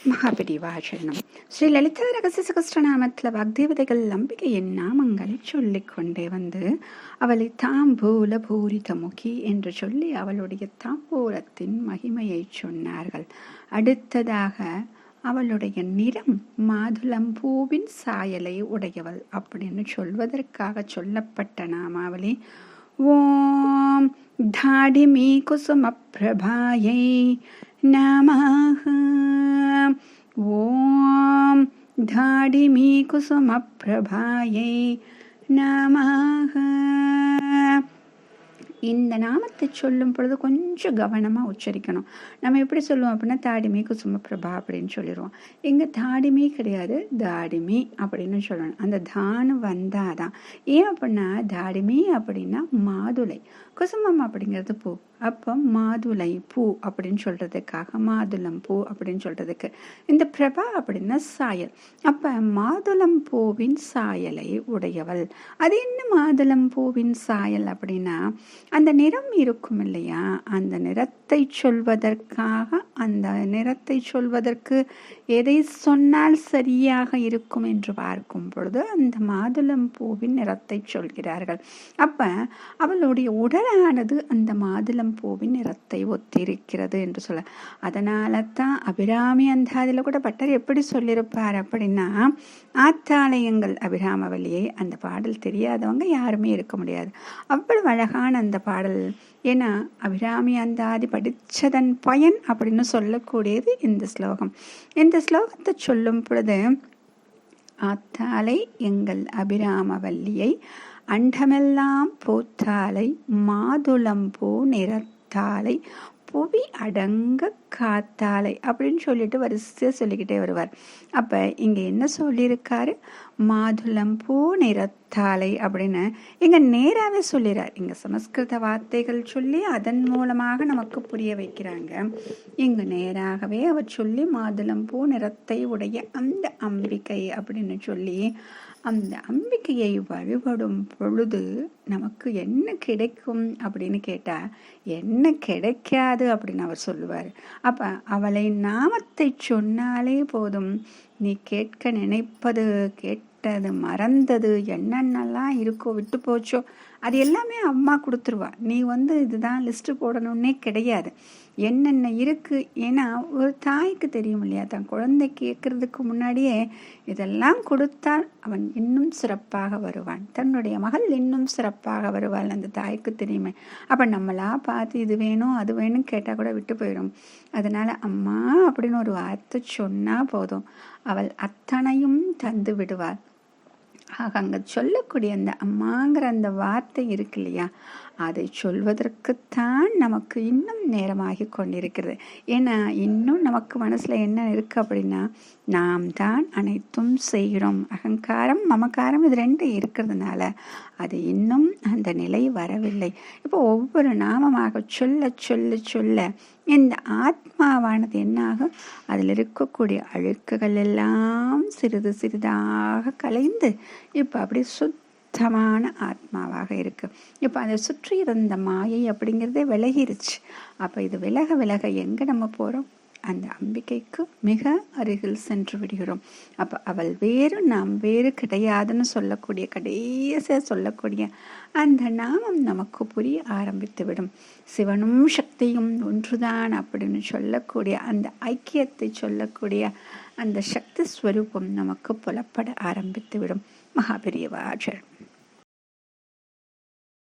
மகாபெரிவாசனம். ஸ்ரீ லலிதா ரகசிய சகஸ்ரநாமத்தில் வாக்தேவதைகள் அம்பிகையின் நாமங்களை சொல்லிக் கொண்டே வந்து அவளை தாம்பூல பூரிதமுகி என்று சொல்லி அவளுடைய தாம்பூலத்தின் மகிமையை சொன்னார்கள். அடுத்ததாக அவளுடைய நிறம் மாதுளம்பூவின் சாயலை உடையவள் அப்படின்னு சொல்வதற்காக சொல்லப்பட்ட நாமாவளி ஓம் தாடிமீ குசும பிரபாயை நமஹ. ஓம் தாடிமீ குசும பிரபாயை நமஹ. இந்த நாமத்தை சொல்லும் பொழுது கொஞ்சம் கவனமாக உச்சரிக்கணும். நம்ம எப்படி சொல்லுவோம் அப்படின்னா தாடிமி குசும பிரபா அப்படின்னு சொல்லிடுவோம். இங்கே தாடிமி கிடையாது, தாடிமி அப்படின்னு சொல்லணும். அந்த தானு வந்தாதான். ஏன் அப்படின்னா தாடிமி அப்படின்னா மாதுளை, குசுமம் அப்படிங்கிறது பூ. அப்போ மாதுளை பூ அப்படின்னு சொல்றதுக்காக மாதுளம் பூ அப்படின்னு சொல்றதுக்கு இந்த பிரபா அப்படின்னா சாயல். அப்ப மாதுளம் பூவின் சாயலை உடையவள். அது என்ன மாதுளம் பூவின் சாயல் அப்படின்னா அந்த நிறம் இருக்கும் இல்லையா, அந்த நிறத்தை சொல்வதற்காக, அந்த நிறத்தை சொல்வதற்கு எதை சொன்னால் சரியாக இருக்கும் என்று பார்க்கும் பொழுது அந்த மாதுளம் பூவின் நிறத்தை சொல்கிறார்கள். அப்ப அவளுடைய உடலானது அந்த மாதுளம் பூவின் நிறத்தை ஒத்திருக்கிறது என்று சொல்ல. அதனால தான் அபிராமி அந்தாதியில் கூட பட்டர் எப்படி சொல்லியிருப்பார் அப்படின்னா, ஆத்தாலயங்கள் அபிராமவல்லியை, அந்த பாடல் தெரியாதவங்க யாருமே இருக்க முடியாது. அவ்வளவு அழகான அந்த பாடல். ஏன்னா அபிராமி அந்தாதி படித்ததன் பயன் அப்படின்னு சொல்லக்கூடியது இந்த ஸ்லோகம். இந்த ஸ்லோகத்தை சொல்லும் பொழுது ஆத்தாலை எங்கள் அபிராமவல்லியை அண்டமெல்லாம் பூத்தாலை மாதுளம்பூ நிறத்தாலை புவி அடங்க காத்தாலை அப்படின்னு சொல்லிட்டு வரிசையாக சொல்லிக்கிட்டே வருவார். அப்போ இங்கே என்ன சொல்லியிருக்காரு, மாதுளம்பூ நிறத்தாலை அப்படின்னு இங்கே நேராகவே சொல்லிடுறார். இங்கே சமஸ்கிருத வார்த்தைகள் சொல்லி அதன் மூலமாக நமக்கு புரிய வைக்கிறாங்க. இங்கு நேராகவே அவர் சொல்லி மாதுளம்பூ நிறத்தை உடைய அந்த அம்பிகை அப்படின்னு சொல்லி அந்த அம்பிகையை வழிபடும் பொழுது நமக்கு என்ன கிடைக்கும் அப்படின்னு கேட்டால் என்ன கிடைக்காது அப்படின்னு அவர் சொல்லுவார். அப்போ அவளை நாமத்தை சொன்னாலே போதும், நீ கேட்க நினைப்பது, கேட்டது, மறந்தது, என்னென்னலாம் இருக்கோ விட்டு போச்சோ அது எல்லாமே அம்மா கொடுத்துருவா. நீ இதுதான் லிஸ்ட்டு போடணுன்னே கிடையாது, என்னென்ன இருக்குது. ஏன்னா ஒரு தாய்க்கு தெரியும் இல்லையா, தன் குழந்தை கேட்கறதுக்கு முன்னாடியே இதெல்லாம் கொடுத்தால் அவன் இன்னும் சிறப்பாக வருவான், தன்னுடைய மகள் இன்னும் சிறப்பாக வருவாள், அந்த தாய்க்கு தெரியுமே. அப்போ நம்மளா பார்த்து இது வேணும் அது வேணும் கேட்டால் கூட விட்டு போயிடும். அதனால் அம்மா அப்படின்னு ஒரு வார்த்தை சொன்னால் போதும், அவள் அத்தனையும் தந்து விடுவாள். ஆக அங்கே சொல்லக்கூடிய அந்த அம்மாங்கிற அந்த வார்த்தை இருக்கு இல்லையா, அதை சொல்வதற்குத்தான் நமக்கு இன்னும் நேரமாகி கொண்டிருக்கிறது. ஏன்னா இன்னும் நமக்கு மனசில் என்ன இருக்குது அப்படின்னா, நாம் தான் அனைத்தும் செய்கிறோம், அகங்காரம் மமக்காரம் இது ரெண்டும் இருக்கிறதுனால அது இன்னும் அந்த நிலை வரவில்லை. இப்போ ஒவ்வொரு நாமமாக சொல்ல சொல்ல சொல்ல இந்த ஆத்மாவானது என்னாகும், அதில் இருக்கக்கூடிய அழுக்குகள் எல்லாம் சிறிது சிறிதாக கலைந்து இப்போ அப்படி சுத்தமான ஆத்மாவாக இருக்கு. இப்போ அதை சுற்றி இருந்த மாயை அப்படிங்கிறதே விலகிருச்சு. அப்போ இது விலக விலக எங்கே நம்ம போகிறோம், அந்த அம்பிகைக்கு மிக அருகில் சென்று விடுகிறோம். அப்போ அவள் வேறு நாம் வேறு கிடையாதுன்னு சொல்லக்கூடிய, கடைசியாக சொல்லக்கூடிய அந்த நாமம் நமக்கு புரிய ஆரம்பித்து விடும். சிவனும் சக்தியும் ஒன்றுதான் அப்படின்னு சொல்லக்கூடிய அந்த ஐக்கியத்தை சொல்லக்கூடிய அந்த சக்தி ஸ்வரூபம் நமக்கு புலப்பட ஆரம்பித்து விடும். மகாபெரியவாச்சர்.